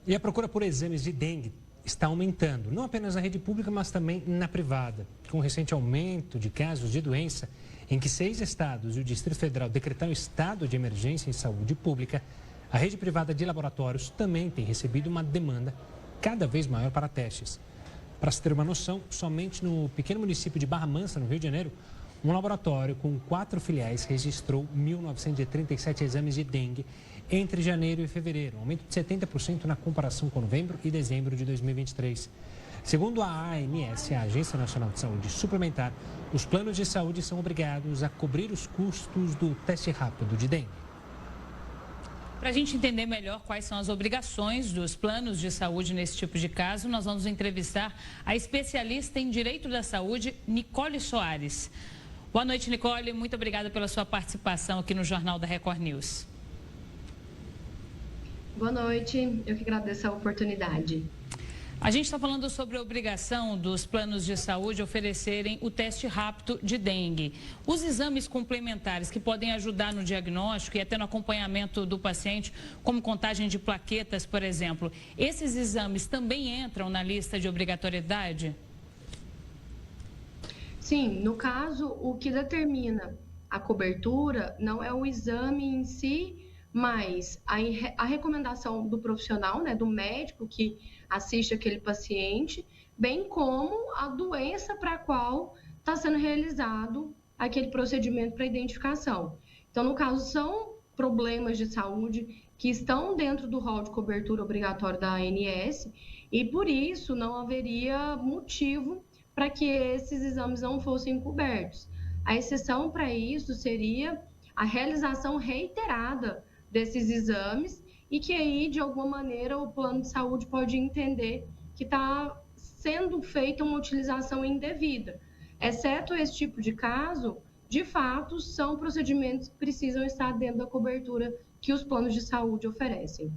E a procura por exames de dengue está aumentando, não apenas na rede pública, mas também na privada. Com o recente aumento de casos de doença, em que 6 estados e o Distrito Federal decretaram estado de emergência em saúde pública, a rede privada de laboratórios também tem recebido uma demanda cada vez maior para testes. Para se ter uma noção, somente no pequeno município de Barra Mansa, no Rio de Janeiro, um laboratório com 4 filiais registrou 1.937 exames de dengue entre janeiro e fevereiro, um aumento de 70% na comparação com novembro e dezembro de 2023. Segundo a ANS, a Agência Nacional de Saúde Suplementar, os planos de saúde são obrigados a cobrir os custos do teste rápido de dengue. Para a gente entender melhor quais são as obrigações dos planos de saúde nesse tipo de caso, nós vamos entrevistar a especialista em Direito da Saúde, Nicole Soares. Boa noite, Nicole. Muito obrigada pela sua participação aqui no Jornal da Record News. Boa noite. Eu que agradeço a oportunidade. A gente está falando sobre a obrigação dos planos de saúde oferecerem o teste rápido de dengue. Os exames complementares que podem ajudar no diagnóstico e até no acompanhamento do paciente, como contagem de plaquetas, por exemplo, esses exames também entram na lista de obrigatoriedade? Sim, no caso, o que determina a cobertura não é o exame em si, mas a recomendação do profissional, né, do médico que assiste aquele paciente, bem como a doença para a qual está sendo realizado aquele procedimento para identificação. Então, no caso, são problemas de saúde que estão dentro do rol de cobertura obrigatório da ANS e, por isso, não haveria motivo para que esses exames não fossem cobertos. A exceção para isso seria a realização reiterada desses exames e que aí, de alguma maneira, o plano de saúde pode entender que está sendo feita uma utilização indevida. Exceto esse tipo de caso, de fato, são procedimentos que precisam estar dentro da cobertura que os planos de saúde oferecem.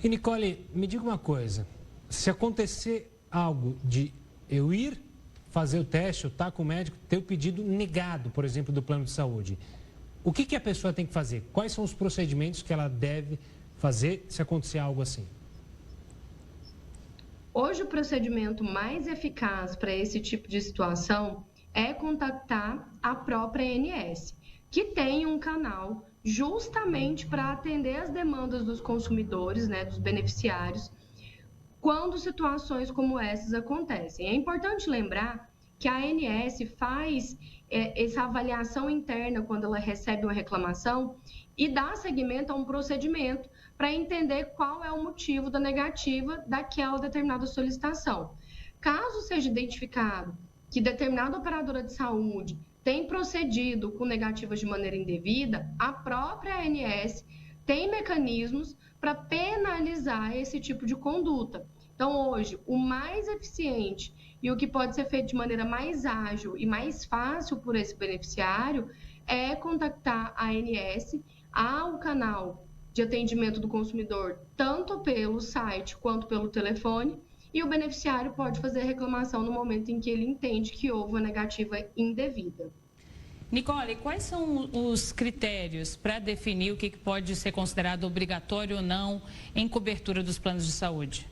E, Nicole, me diga uma coisa. Se acontecer algo de eu ir fazer o teste, eu estar com o médico, ter o pedido negado, por exemplo, do plano de saúde, o que a pessoa tem que fazer? Quais são os procedimentos que ela deve fazer se acontecer algo assim? Hoje, o procedimento mais eficaz para esse tipo de situação é contactar a própria ANS, que tem um canal justamente para atender as demandas dos consumidores, né, dos beneficiários, quando situações como essas acontecem. É importante lembrar que a ANS faz essa avaliação interna quando ela recebe uma reclamação e dá seguimento a um procedimento para entender qual é o motivo da negativa daquela determinada solicitação. Caso seja identificado que determinada operadora de saúde tem procedido com negativas de maneira indevida, a própria ANS tem mecanismos para penalizar esse tipo de conduta. Então, hoje, o mais eficiente e o que pode ser feito de maneira mais ágil e mais fácil por esse beneficiário é contactar a ANS ao canal de atendimento do consumidor, tanto pelo site quanto pelo telefone, e o beneficiário pode fazer reclamação no momento em que ele entende que houve uma negativa indevida. Nicole, quais são os critérios para definir o que pode ser considerado obrigatório ou não em cobertura dos planos de saúde?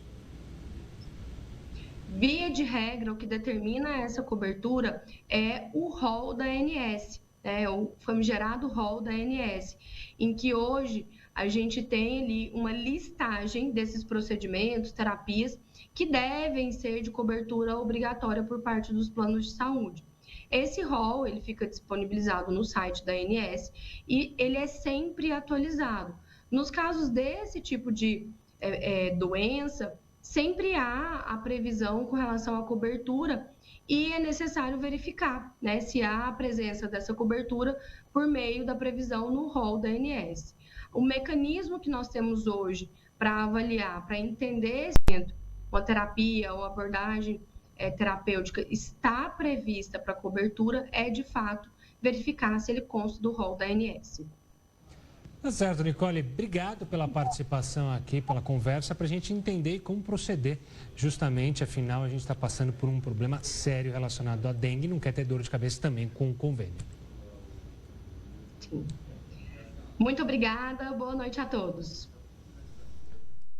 Via de regra, o que determina essa cobertura é o rol da ANS, o famigerado rol da ANS, em que hoje a gente tem ali uma listagem desses procedimentos, terapias, que devem ser de cobertura obrigatória por parte dos planos de saúde. Esse rol, ele fica disponibilizado no site da ANS e ele é sempre atualizado. Nos casos desse tipo de doença, sempre há a previsão com relação à cobertura e é necessário verificar, né, se há a presença dessa cobertura por meio da previsão no rol da ANS. O mecanismo que nós temos hoje para avaliar, para entender se uma terapia ou abordagem terapêutica está prevista para cobertura é, de fato, verificar se ele consta do rol da ANS. Tá certo, Nicole. Obrigado pela participação aqui, pela conversa, para a gente entender como proceder. Justamente, afinal, a gente está passando por um problema sério relacionado à dengue e não quer ter dor de cabeça também com o convênio. Sim. Muito obrigada. Boa noite a todos.